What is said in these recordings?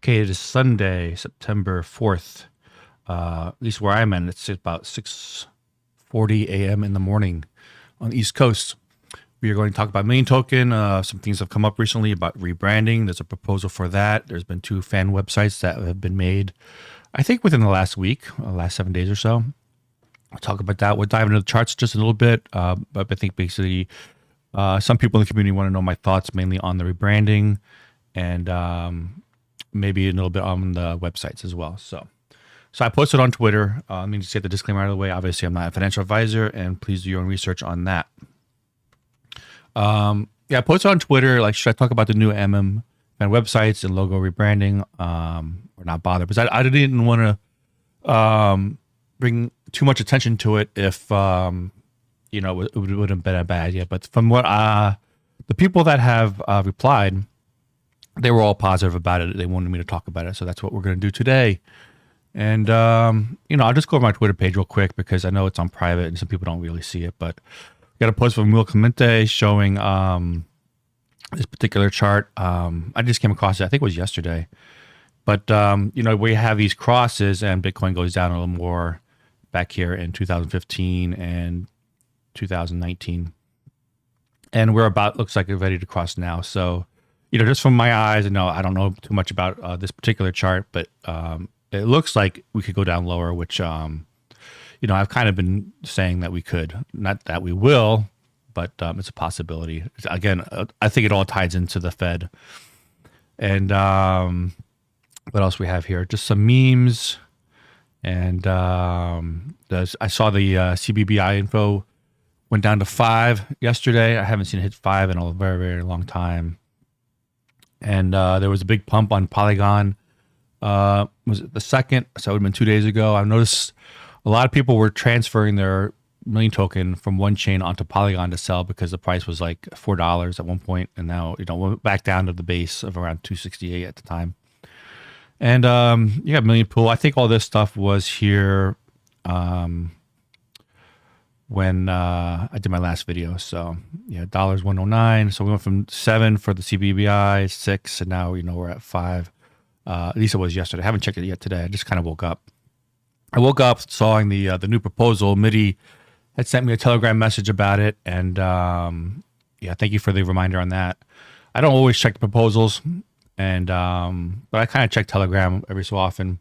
Okay, it is Sunday, September 4th. At least where I'm at, it's about 6:40 a.m. in the morning on the East Coast. We are going to talk about main token. Some things have come up recently about rebranding. There's a proposal for that. There's been two fan websites that have been made, I think within the last week, last 7 days or so. We'll talk about that. We'll dive into the charts just a little bit. But I think basically some people in the community want to know my thoughts mainly on the rebranding and maybe a little bit on the websites as well. So I posted on Twitter. Let me just get the disclaimer out of the way. Obviously, I'm not a financial advisor, and please do your own research on that. I posted on Twitter, like, should I talk about the new fan websites and logo rebranding or not bother? Because I didn't want to bring too much attention to it if, it would have been a bad idea. But from what the people that have replied, they were all positive about it. They wanted me to talk about it. So that's what we're going to do today. And, I'll just go over my Twitter page real quick because I know it's on private and some people don't really see it. But we got a post from Will Clemente showing this particular chart. I just came across it. I think it was yesterday. But, we have these crosses and Bitcoin goes down a little more back here in 2015 and 2019. And we're looks like we're ready to cross now. So, just from my eyes, I don't know too much about this particular chart, but it looks like we could go down lower, which, I've kind of been saying that we could. Not that we will, but it's a possibility. Again, I think it all ties into the Fed. And what else we have here? Just some memes. And I saw the CBBI info went down to 5 yesterday. I haven't seen it hit 5 in a very, very long time. And there was a big pump on Polygon. Was it the 2nd? So it would have been 2 days ago. I noticed a lot of people were transferring their million token from one chain onto Polygon to sell because the price was like $4 at one point, and now we're back down to the base of around 268 at the time. And you got million pool. I think all this stuff was here when I did my last video. So yeah, dollars 109. So we went from 7 for the CBBI, 6, and now we're at 5. At least it was yesterday. I haven't checked it yet today. I just kind of woke up. I woke up sawing the new proposal. MIDI had sent me a Telegram message about it, and thank you for the reminder on that. I don't always check the proposals, and but I kind of check Telegram every so often.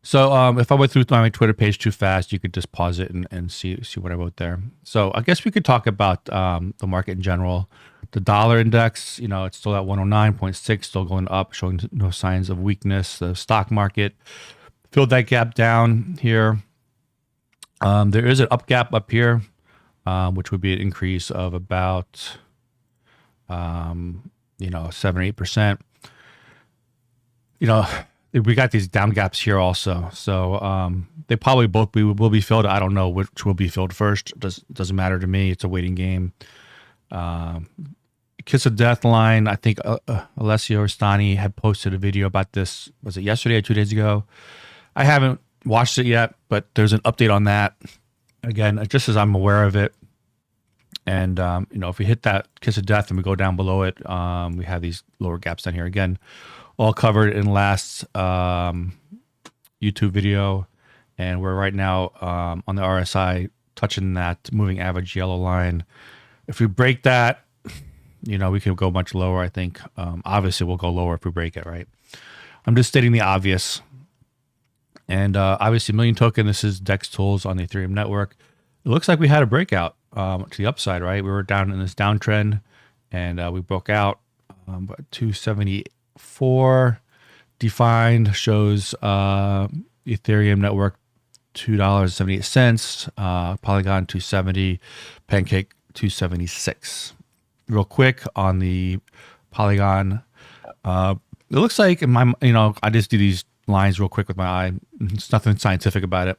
So if I went through my Twitter page too fast, you could just pause it and see what I wrote there. So I guess we could talk about the market in general. The dollar index, it's still at 109.6, still going up, showing no signs of weakness. The stock market filled that gap down here. There is an up gap up here, which would be an increase of about 7 or 8%. We got these down gaps here also. So they probably both will be filled. I don't know which will be filled first. Doesn't matter to me. It's a waiting game. Kiss of Death line. I think Alessio Orstani had posted a video about this. Was it yesterday or 2 days ago? I haven't watched it yet, but there's an update on that. Again, just as I'm aware of it. And, if we hit that Kiss of Death and we go down below it, we have these lower gaps down here. Again, all covered in last YouTube video. And we're right now on the RSI touching that moving average yellow line. If we break that, we can go much lower, I think. Obviously, we'll go lower if we break it, right? I'm just stating the obvious. And obviously, million token, this is DEX tools on the Ethereum network. It looks like we had a breakout to the upside, right? We were down in this downtrend, and we broke out. 274 defined shows Ethereum network $2.78, Polygon 270, Pancake 276. Real quick on the Polygon, it looks like in my, I just do these lines real quick with my eye. It's nothing scientific about it.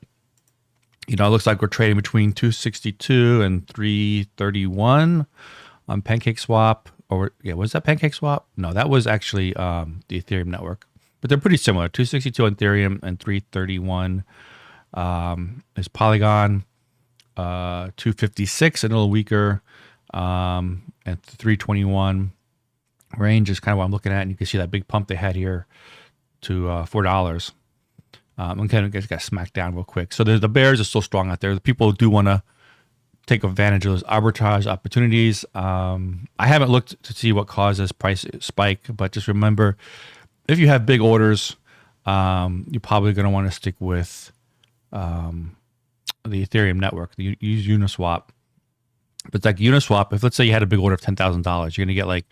It looks like we're trading between 262 and 331 on Pancake Swap. Was that Pancake Swap? No, that was actually the Ethereum network. But they're pretty similar. 262 on Ethereum and 331 is Polygon. 256, a little weaker, and 321 range is kind of what I'm looking at, and you can see that big pump they had here to $4. And kind of got smacked down real quick. So the bears are still strong out there. The people do want to take advantage of those arbitrage opportunities. I haven't looked to see what causes price spike, but just remember, if you have big orders, you're probably going to want to stick with the Ethereum network. Use Uniswap. But it's like Uniswap, if let's say you had a big order of $10,000, you're going to get like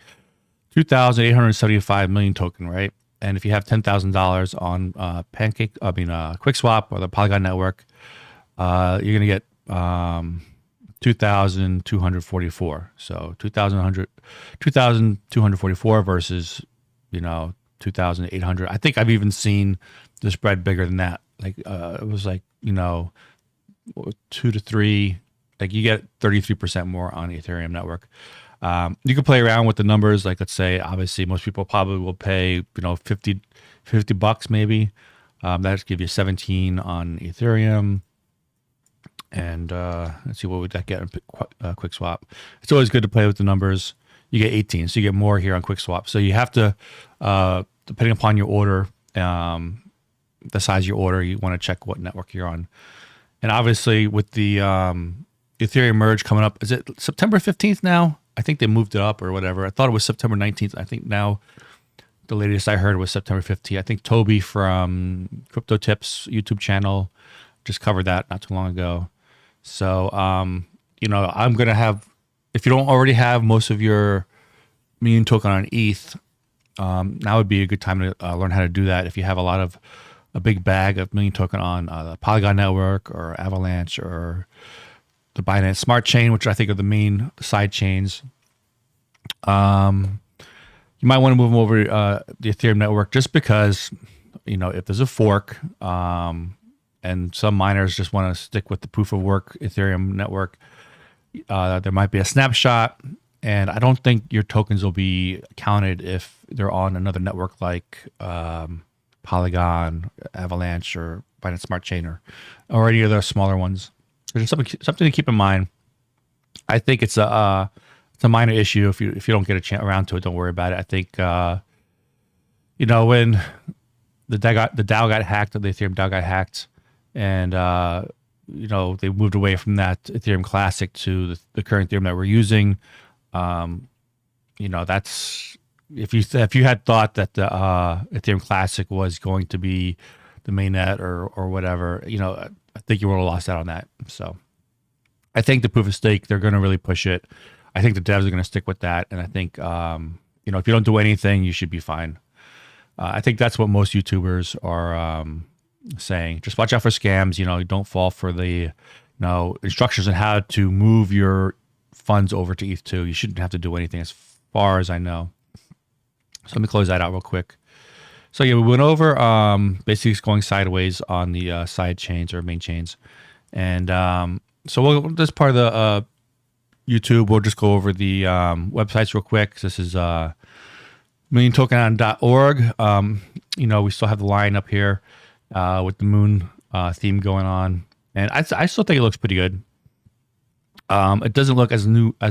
2,875 million token, right? And if you have $10,000 on QuickSwap or the Polygon network, you're going to get 2,244. So 2,244 versus 2,800. I think I've even seen the spread bigger than that. Like it was like 2 to 3. Like you get 33% more on the Ethereum network. You can play around with the numbers. Like let's say, obviously, most people probably will pay $50 maybe. That'll give you 17 on Ethereum. And let's see, what would that get on QuickSwap? It's always good to play with the numbers. You get 18, so you get more here on QuickSwap. So you have to, depending upon your order, the size of your order, you want to check what network you're on. And obviously, with the Ethereum merge coming up, is it September 15th now? I think they moved it up or whatever. I thought it was September 19th. I think now the latest I heard was September 15th. I think Toby from Crypto Tips YouTube channel just covered that not too long ago. So, I'm going to have, if you don't already have most of your Million token on ETH, now would be a good time to learn how to do that. If you have a big bag of Million token on the Polygon network or Avalanche or the Binance Smart Chain, which I think are the main side chains. You might want to move them over the Ethereum network just because, if there's a fork and some miners just want to stick with the proof of work Ethereum network, there might be a snapshot, and I don't think your tokens will be counted if they're on another network like Polygon, Avalanche, or Binance Smart Chain, or any of the smaller ones. So just something to keep in mind. I think it's a minor issue. If you don't get a chance around to it, don't worry about it. I think when the DAO got hacked, the Ethereum DAO got hacked, and they moved away from that Ethereum Classic to the current Ethereum that we're using. That's if you had thought that the Ethereum Classic was going to be the mainnet or whatever, I think you would have lost out on that. So I think the proof of stake, they're going to really push it. I think the devs are going to stick with that. And I think, if you don't do anything, you should be fine. I think that's what most YouTubers are saying. Just watch out for scams. Don't fall for the instructions on how to move your funds over to ETH2. You shouldn't have to do anything as far as I know. So let me close that out real quick. So yeah, we went over basically it's going sideways on the side chains or main chains. And so this part of the YouTube, we'll just go over the websites real quick. This is milliontoken.org. We still have the line up here with the moon theme going on. And I still think it looks pretty good. It doesn't look as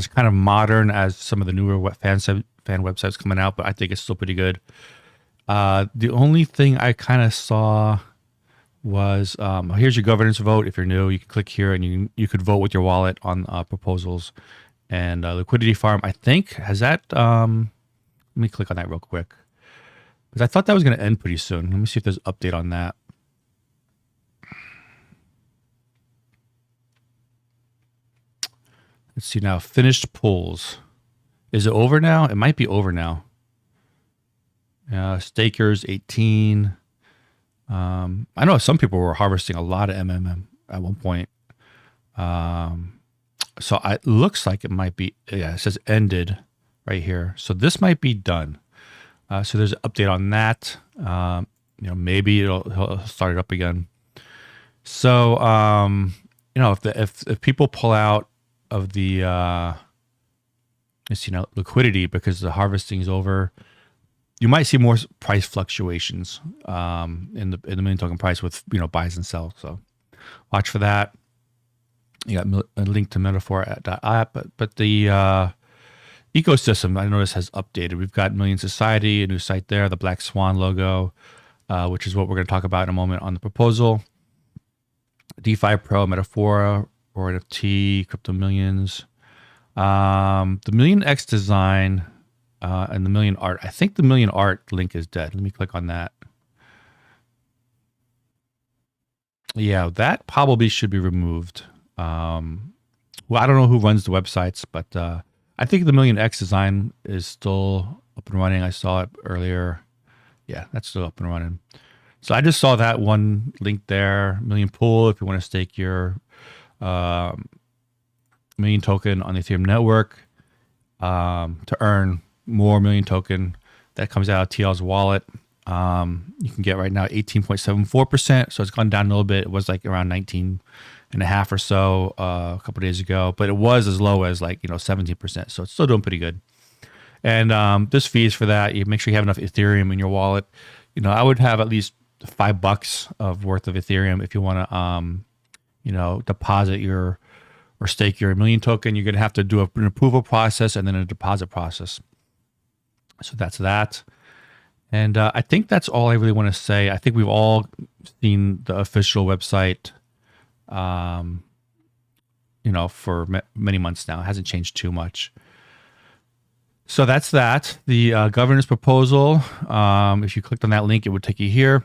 kind of modern as some of the newer fan websites coming out, but I think it's still pretty good. The only thing I kind of saw was here's your governance vote. If you're new, you can click here and you could vote with your wallet on proposals. And liquidity farm, I think, has that. Let me click on that real quick because I thought that was going to end pretty soon. Let me see if there's an update on that. Let's see now. Finished pulls. Is it over now? It might be over now. Stakers 18. I know some people were harvesting a lot of MMM at one point. So it looks like it might be. Yeah, it says ended right here. So this might be done. So there's an update on that. Maybe he'll start it up again. So if people pull out of the liquidity because the harvesting is over, you might see more price fluctuations in the million token price with buys and sells. So watch for that. You got a link to Metaphor.app, but the ecosystem, I notice, has updated. We've got Million Society, a new site there, the Black Swan logo, which is what we're going to talk about in a moment on the proposal. DeFi Pro, Metaphora, or NFT, Crypto Millions. The Million X design and the Million Art. I think the Million Art link is dead. Let me click on that. Yeah, that probably should be removed. Well, I don't know who runs the websites, but I think the Million X design is still up and running. I saw it earlier. Yeah, that's still up and running. So I just saw that one link there. Million Pool, if you want to stake your Million token on the Ethereum network to earn more Million token. That comes out of TL's wallet. You can get right now 18.74%. So it's gone down a little bit. It was like around 19 and a half or so a couple of days ago, but it was as low as 17%. So it's still doing pretty good. And there's fees for that. You make sure you have enough Ethereum in your wallet. I would have at least $5 of worth of Ethereum if you want to, deposit your or stake your Million token. You're going to have to do an approval process and then a deposit process. So that's that. And I think that's all I really want to say. I think we've all seen the official website, for many months now. It hasn't changed too much. So that's that. The governance proposal, if you clicked on that link, it would take you here.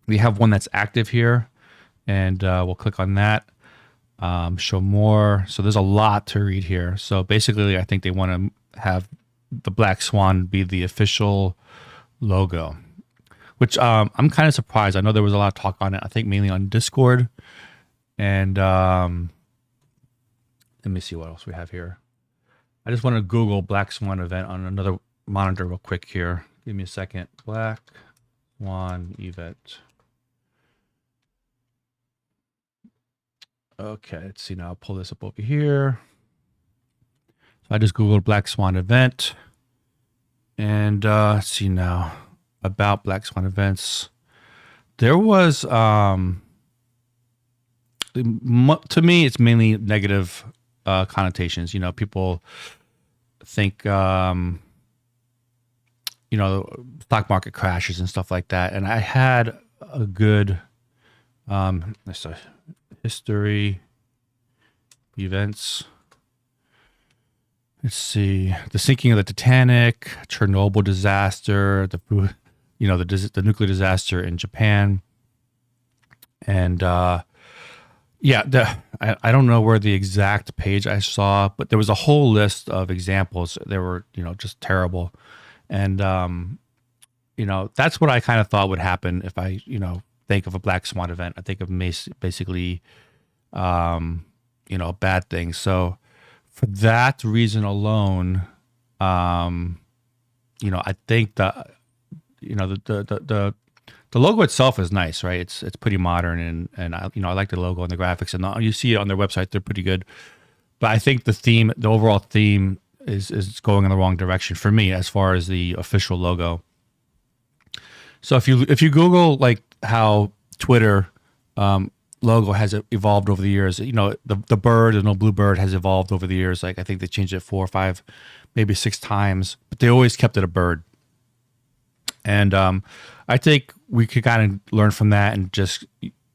We have one that's active here, and we'll click on that. Show more. So there's a lot to read here. So basically, I think they want to have the Black Swan be the official logo, which I'm kind of surprised. I know there was a lot of talk on it, I think mainly on Discord. And let me see what else we have here. I just want to Google Black Swan event on another monitor real quick here. Give me a second. Black Swan event. Okay, let's see now. I'll pull this up over here. So I just Googled Black Swan event. And let's see now about Black Swan events. There was, to me, it's mainly negative connotations. People think, stock market crashes and stuff like that. And I had a good history events. Let's see, the sinking of the Titanic, Chernobyl disaster, the nuclear disaster in Japan, and I don't know where the exact page I saw, but there was a whole list of examples. They were just terrible, and that's what I kind of thought would happen if I think of a Black Swan event. I think of basically bad things. So for that reason alone, I think the logo itself is nice, right? It's pretty modern, and I like the logo and the graphics, and you see it on their website. They're pretty good, but I think the overall theme is going in the wrong direction for me as far as the official logo. So if you Google how Twitter logo has evolved over the years, the bird and the blue bird has evolved over the years. I think they changed it 4 or 5, maybe 6 times, but they always kept it a bird. And I think we could kind of learn from that and just,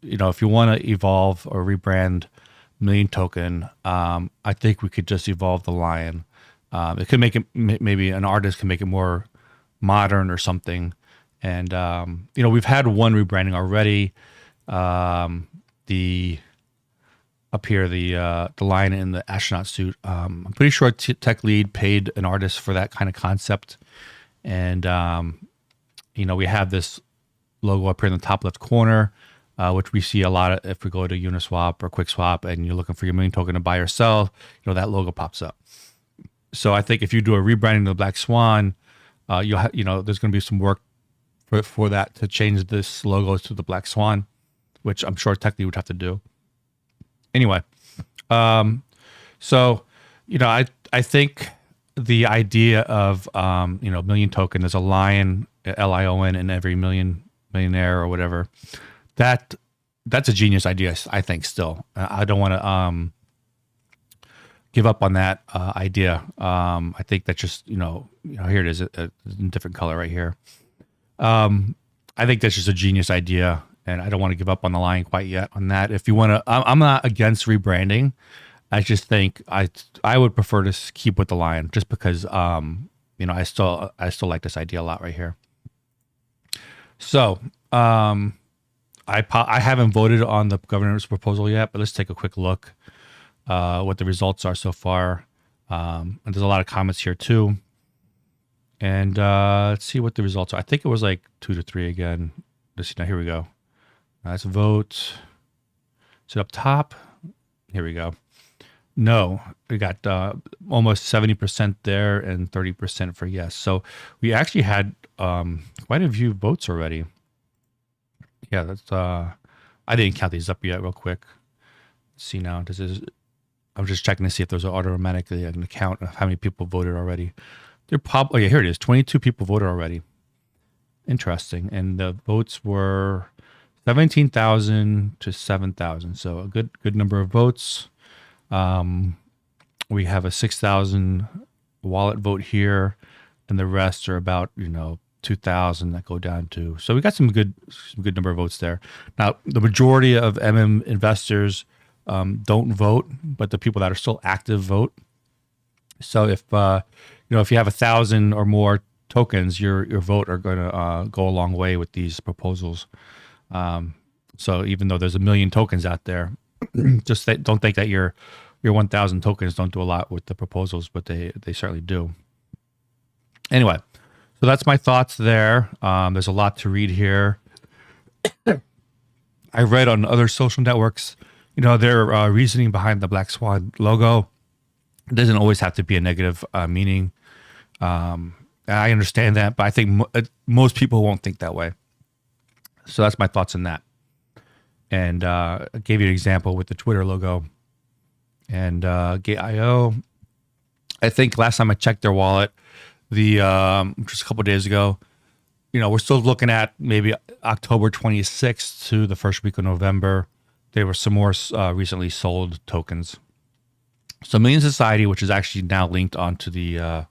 if you want to evolve or rebrand Million token, I think we could just evolve the lion. It could make it, maybe an artist can make it more modern or something. And, we've had one rebranding already. The lion in the astronaut suit. I'm pretty sure Tech Lead paid an artist for that kind of concept. And, we have this logo up here in the top left corner, which we see a lot of if we go to Uniswap or QuickSwap and you're looking for your Million token to buy or sell, that logo pops up. So I think if you do a rebranding of the Black Swan, there's going to be some work for that to change this logo to the Black Swan, which I'm sure technically would have to do. Anyway, so I think the idea of Million token, there's a lion, LION, in every millionaire or whatever. That's a genius idea, I think. Still, I don't want to give up on that idea. I think that's just, here it is, in different color right here. I think that's just a genius idea, and I don't want to give up on the line quite yet on that. If you want to, I'm not against rebranding. I just think I would prefer to keep with the line, just because I still like this idea a lot right here. So I haven't voted on the governor's proposal yet, but let's take a quick look what the results are so far. And there's a lot of comments here too. And let's see what the results are. I think it was like 2 to 3 again. Let's see, now here we go. Let's vote. Is it up top? Here we go. No, we got almost 70% there and 30% for yes. So we actually had quite a few votes already. Yeah, that's I didn't count these up yet real quick. Let's see now. I'm just checking to see if there's automatically an account of how many people voted already. They're probably, yeah, here it is. 22 people voted already. Interesting. And the votes were 17,000 to 7,000. So a good number of votes. We have a 6,000 wallet vote here, and the rest are about 2,000 that go down to. So we got some good number of votes there. Now the majority of investors don't vote, but the people that are still active vote. So if if you have 1,000 or more tokens, your vote are going to go a long way with these proposals. So even though there's 1 million tokens out there, just don't think that your 1,000 tokens don't do a lot with the proposals, but they certainly do. Anyway, so that's my thoughts there. There's a lot to read here. I read on other social networks, their reasoning behind the Black Swan logo. It doesn't always have to be a negative meaning. I understand that, but I think most people won't think that way. So that's my thoughts on that. And I gave you an example with the Twitter logo and Gate.io. I think last time I checked their wallet, just a couple of days ago, we're still looking at maybe October 26th to the first week of November. There were some more recently sold tokens. So Million Society, which is actually now linked onto the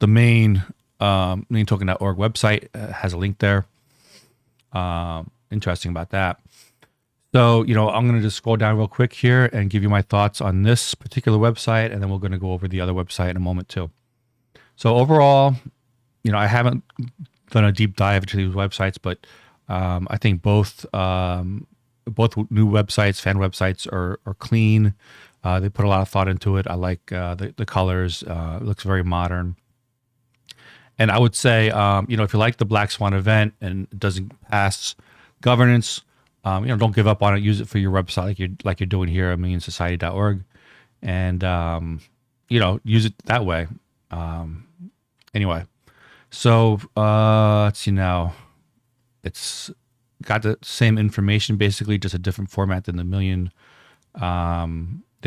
main milliontoken.org website, has a link there. Interesting about that. So, I'm going to just scroll down real quick here and give you my thoughts on this particular website, and then we're going to go over the other website in a moment too. So overall, I haven't done a deep dive into these websites, but I think both new websites, fan websites, are clean. They put a lot of thought into it. I like the colors. It looks very modern. And I would say, if you like the Black Swan event and it doesn't pass governance, don't give up on it. Use it for your website like you're doing here at millionsociety.org, and use it that way. Anyway, so let's see now. It's got the same information, basically, just a different format than the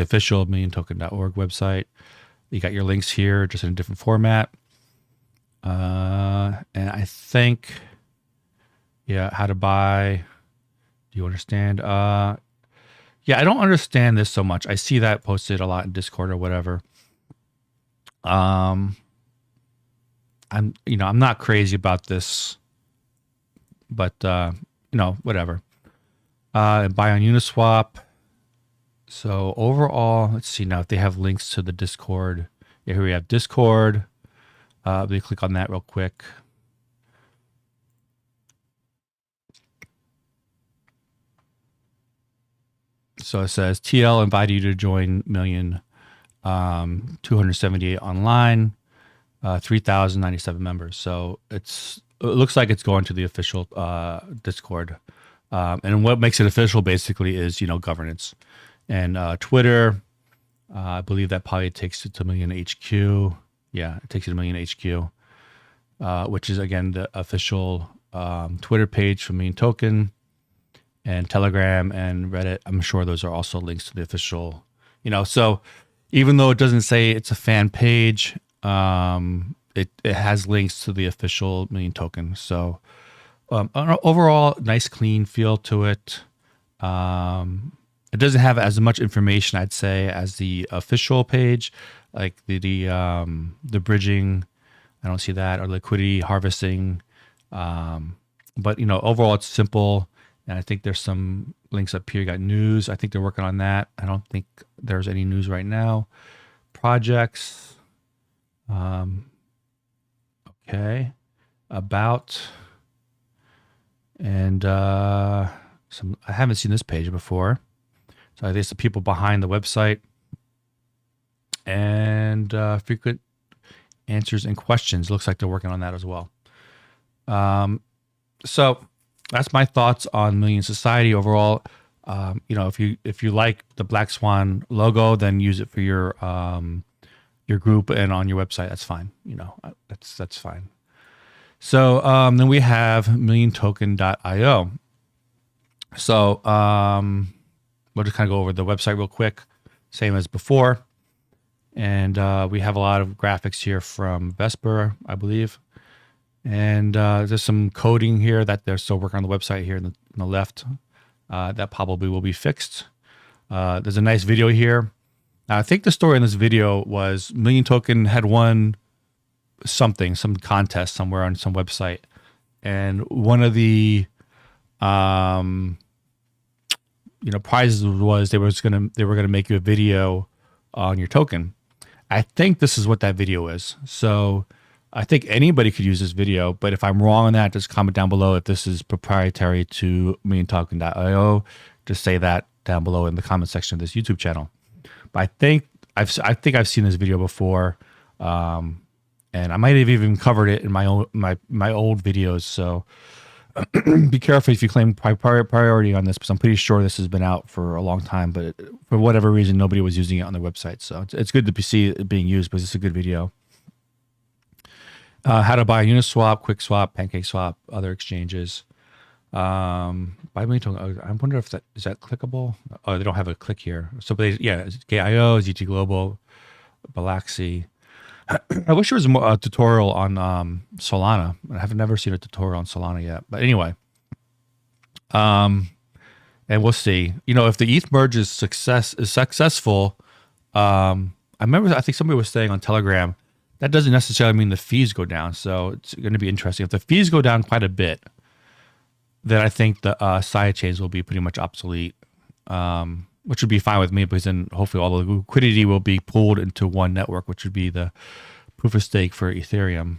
official milliontoken.org website. You got your links here, just in a different format. And I think, how to buy. Do you understand? I don't understand this so much. I see that posted a lot in Discord or whatever. I'm not crazy about this, but whatever. Buy on Uniswap. So overall, let's see now if they have links to the Discord. Yeah, here we have Discord. Let me click on that real quick. So it says TL invited you to join Million, 278 online, 3,097 members. So it looks like it's going to the official Discord. And what makes it official basically is, governance. And Twitter, I believe that probably takes it to Million HQ. Yeah, it takes you to Million HQ, which is, again, the official Twitter page for Million Token. And Telegram and Reddit, I'm sure those are also links to the official, so even though it doesn't say it's a fan page, it has links to the official Million Token. So overall, nice clean feel to it. It doesn't have as much information, I'd say, as the official page, like the bridging. I don't see that, or liquidity harvesting. But overall, it's simple. And I think there's some links up here. You got news. I think they're working on that. I don't think there's any news right now. Projects. Okay. About. And I haven't seen this page before. So I think it's the people behind the website. And frequent answers and questions. Looks like they're working on that as well. So that's my thoughts on Million Society overall. If you like the Black Swan logo, then use it for your group and on your website. That's fine. That's fine. So then we have milliontoken.io. So we'll just kind of go over the website real quick, same as before. And we have a lot of graphics here from Vesper, I believe. And there's some coding here that they're still working on the website here on the left. That probably will be fixed. There's a nice video here. Now, I think the story in this video was Million Token had won some contest somewhere on some website. And one of the prizes was they were gonna make you a video on your token. I think this is what that video is. So I think anybody could use this video, but if I'm wrong on that, just comment down below if this is proprietary to milliontoken.io. Just say that down below in the comment section of this YouTube channel. But I think I've seen this video before, and I might have even covered it in my old videos. So be careful if you claim priority on this, because I'm pretty sure this has been out for a long time, but for whatever reason, nobody was using it on their website. So it's good to see it being used, because it's a good video. How to buy Uniswap, QuickSwap, PancakeSwap, other exchanges. Buy Million Token. I wonder if is that clickable. Oh, they don't have a click here. So, KIO, ZT Global, Balaxy. I wish there was a tutorial on Solana. I have never seen a tutorial on Solana yet. But anyway, and we'll see. If the ETH merge is successful, I think somebody was saying on Telegram, that doesn't necessarily mean the fees go down. So it's going to be interesting. If the fees go down quite a bit, then I think the side chains will be pretty much obsolete, which would be fine with me, because then hopefully all the liquidity will be pooled into one network, which would be the proof of stake for Ethereum.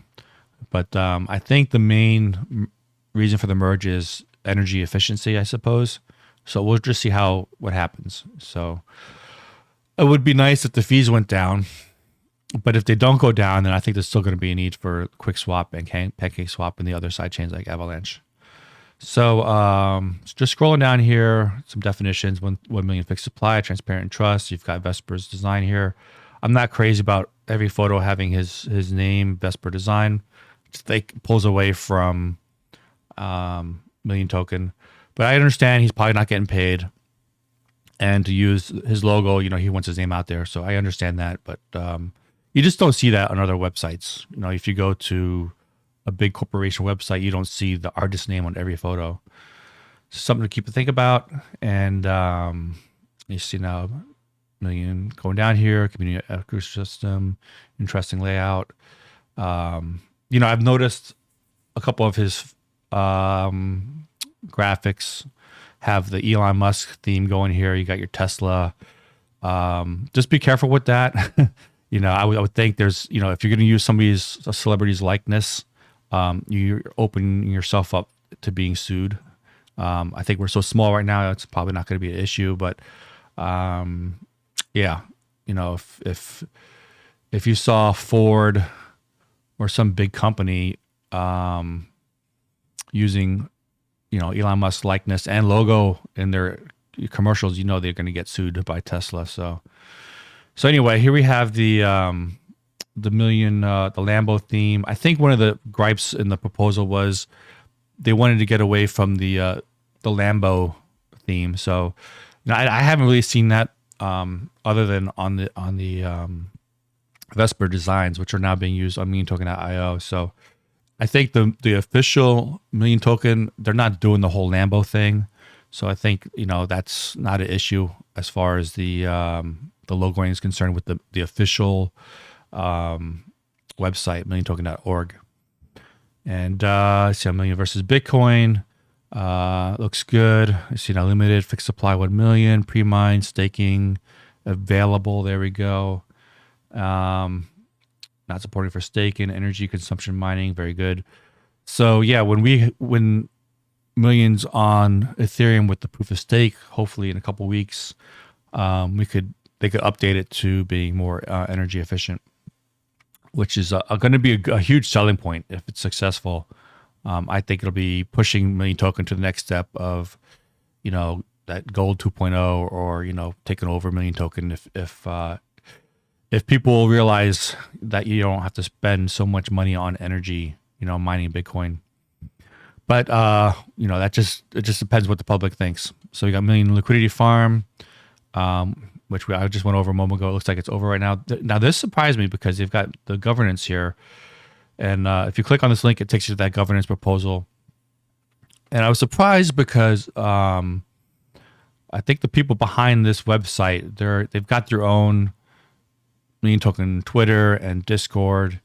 But I think the main reason for the merge is energy efficiency, I suppose. So we'll just see what happens. So it would be nice if the fees went down, but if they don't go down, then I think there's still going to be a need for QuickSwap and PancakeSwap and the other side chains like Avalanche. So just scrolling down here, some definitions: 1 million fixed supply, transparent and trust. You've got Vesper's design here. I'm not crazy about every photo having his name, Vesper Design. They pulls away from Million Token, but I understand he's probably not getting paid, and to use his logo, he wants his name out there. So I understand that, but you just don't see that on other websites. If you go to a big corporation website, you don't see the artist name on every photo. Something to think about. And you see now Million going down here, community ecosystem, interesting layout. I've noticed a couple of his graphics have the Elon Musk theme going here. You got your Tesla. Just be careful with that. I would think there's, if you're going to use a celebrity's likeness, you're opening yourself up to being sued. I think we're so small right now, it's probably not going to be an issue. But if you saw Ford or some big company using, Elon Musk's likeness and logo in their commercials, they're going to get sued by Tesla. So anyway, here we have the Lambo theme. I think one of the gripes in the proposal was they wanted to get away from the Lambo theme. So I haven't really seen that other than on the Vesper designs, which are now being used on milliontoken.io. So I think the official Million Token, they're not doing the whole Lambo thing. So I think, that's not an issue as far as the logoing is concerned with the official website, milliontoken.org. And I see a million versus Bitcoin. Looks good. I see now limited, fixed supply 1 million, pre-mine, staking available. There we go. Not supported for staking, energy consumption mining. Very good. So yeah, when millions on Ethereum with the proof of stake, hopefully in a couple weeks, they could update it to being more energy efficient, which is going to be a huge selling point if it's successful. I think it'll be pushing Million Token to the next step of, that gold 2.0 or, taking over Million Token if people realize that you don't have to spend so much money on energy, mining Bitcoin. But, it just depends what the public thinks. So we got Million Liquidity Farm, which I just went over a moment ago. It looks like it's over right now. Now, this surprised me because they've got the governance here. And if you click on this link, it takes you to that governance proposal. And I was surprised because I think the people behind this website, they've got their own Million Token Twitter and Discord.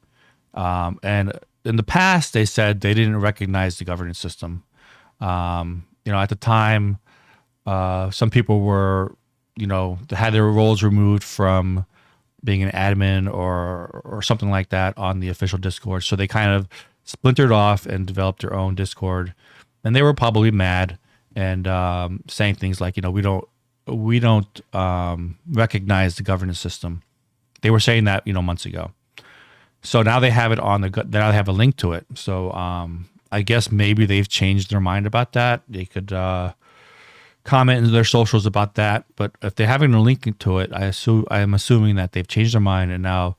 And in the past, they said they didn't recognize the governance system. At the time, some people were, they had their roles removed from being an admin or something like that on the official Discord. So they kind of splintered off and developed their own Discord. And they were probably mad and saying things like, we don't recognize the governance system. They were saying that, months ago. So now they have it now they have a link to it. So I guess maybe they've changed their mind about that. They could comment in their socials about that. But if they're having a link to it, I am assuming that they've changed their mind and now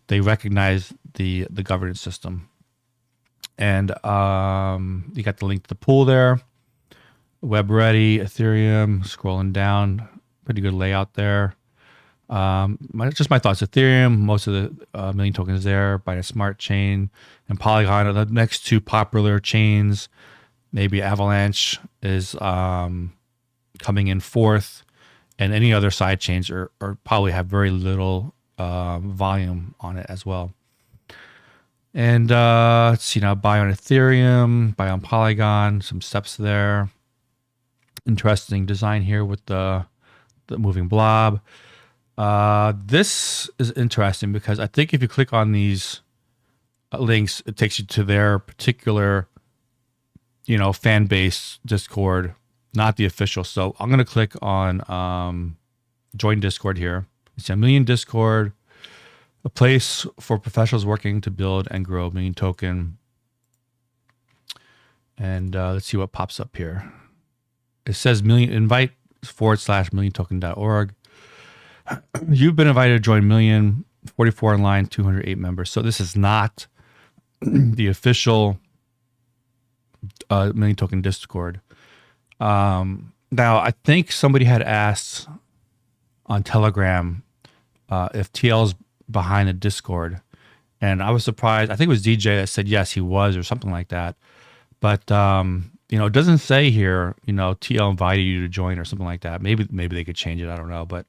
they recognize the governance system. And you got the link to the pool there. Web ready, Ethereum, scrolling down, pretty good layout there. Just my thoughts. Ethereum, most of the Million Tokens there. Binance Smart Chain and Polygon are the next two popular chains. Maybe Avalanche is coming in fourth, and any other side chains are probably have very little volume on it as well. And let's see now, buy on Ethereum, buy on Polygon, some steps there. Interesting design here with the moving blob. This is interesting because I think if you click on these links, it takes you to their particular, fan base Discord, not the official. So I'm going to click on join Discord here. It's a Million Discord, a place for professionals working to build and grow Million Token. And let's see what pops up here. It says invite /milliontoken.org. You've been invited to join Million, 44 in line, 208 members. So this is not the official Million Token Discord. Now, I think somebody had asked on Telegram if TL's behind the Discord. And I was surprised. I think it was DJ that said yes, he was, or something like that. But it doesn't say here, TL invited you to join or something like that. Maybe they could change it. I don't know. But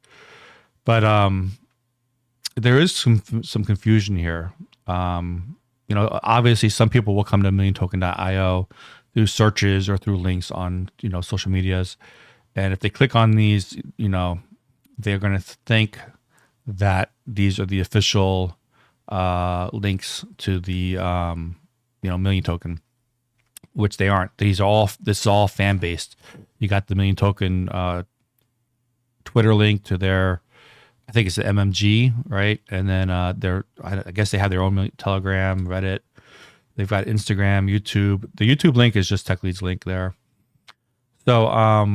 there is some confusion here. Obviously some people will come to milliontoken.io through searches or through links on, social medias. And if they click on these, they're going to think that these are the official links to the, Million Token, which they aren't. This is all fan based. You got the Million Token Twitter link to their, I think it's the MMG, right? And then I guess they have their own Telegram, Reddit. They've got Instagram, YouTube. The YouTube link is just TechLead's link there. So are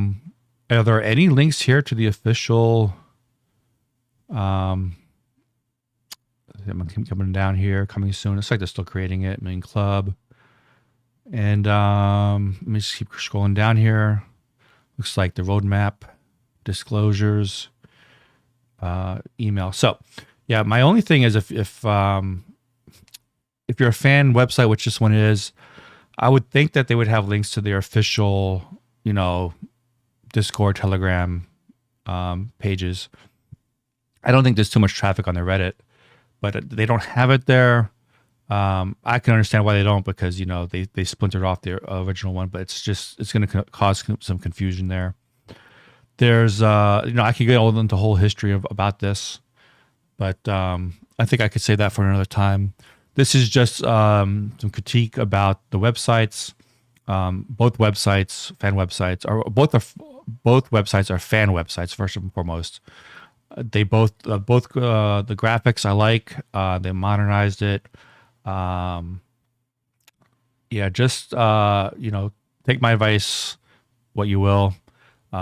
there any links here to the official? I'm coming down here, coming soon. It's like they're still creating it, Million Club. And let me just keep scrolling down here. Looks like the roadmap, disclosures, email. So yeah, my only thing is if you're a fan website, which this one is, I would think that they would have links to their official, Discord, Telegram pages. I don't think there's too much traffic on the Reddit, but they don't have it there. I can understand why they don't, because they splintered off their original one, but it's going to cause some confusion there. There's I could get all into the whole history about this, but I think I could save that for another time. This is just some critique about the websites. Both websites, fan websites, both websites are fan websites first and foremost. They both the graphics I like. They modernized it. Just take my advice, what you will.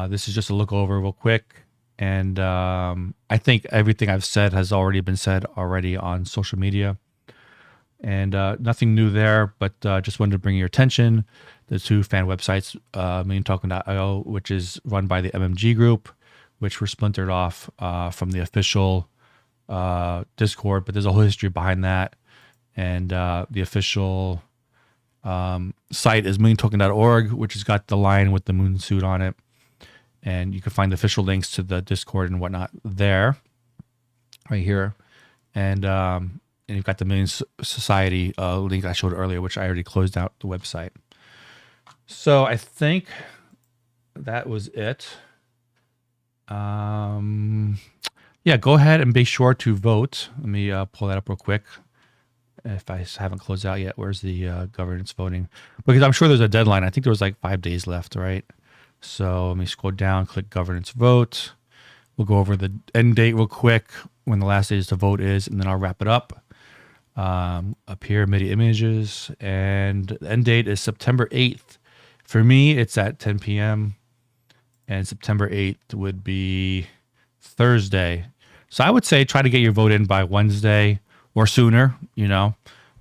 This is just a look over real quick, and I think everything I've said has already been said on social media, and nothing new there. But just wanted to bring your attention the two fan websites, MillionToken.io, which is run by the MMG group, which were splintered off from the official Discord, but there's a whole history behind that. And the official site is milliontoken.org, which has got the lion with the moon suit on it. And you can find the official links to the Discord and whatnot there, right here. And you've got the Million Society link I showed earlier, which I already closed out the website. So I think that was it. Go ahead and be sure to vote. Let me pull that up real quick. If I haven't closed out yet, where's the governance voting? Because I'm sure there's a deadline. I think there was like 5 days left, right? So let me scroll down, click governance vote. We'll go over the end date real quick, when the last day to vote is, and then I'll wrap it up. Up here, MIDI images, and the end date is September 8th. For me, it's at 10 p.m. and September 8th would be Thursday. So I would say try to get your vote in by Wednesday or sooner.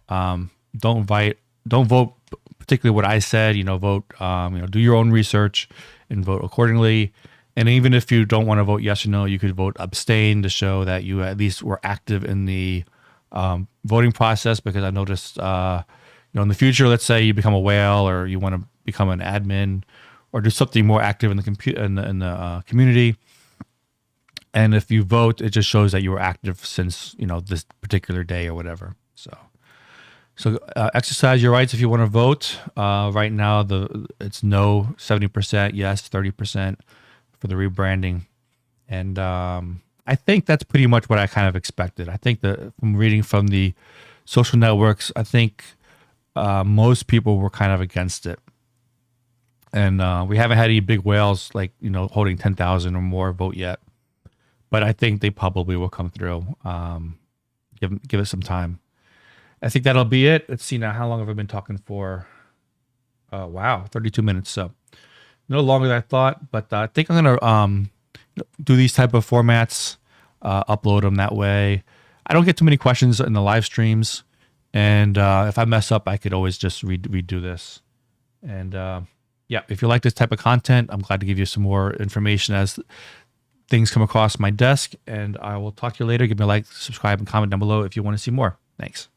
Don't vote particularly what I said. Vote. Do your own research and vote accordingly. And even if you don't want to vote yes or no, you could vote abstain to show that you at least were active in the voting process. Because I noticed, in the future, let's say you become a whale or you want to become an admin or do something more active in the community. And if you vote, it just shows that you were active since, this particular day or whatever. So exercise your rights if you want to vote. Right now, it's no 70%, yes 30% for the rebranding. And I think that's pretty much what I kind of expected. I think that from reading from the social networks, I think most people were kind of against it. And we haven't had any big whales holding 10,000 or more vote yet. But I think they probably will come through. Give it some time. I think that'll be it. Let's see now. How long have I been talking for? Wow, 32 minutes. So no longer than I thought. But I think I'm gonna do these type of formats, upload them that way. I don't get too many questions in the live streams, and if I mess up, I could always just redo this. And if you like this type of content, I'm glad to give you some more information as things come across my desk. And I will talk to you later. Give me a like, subscribe, and comment down below if you want to see more. Thanks.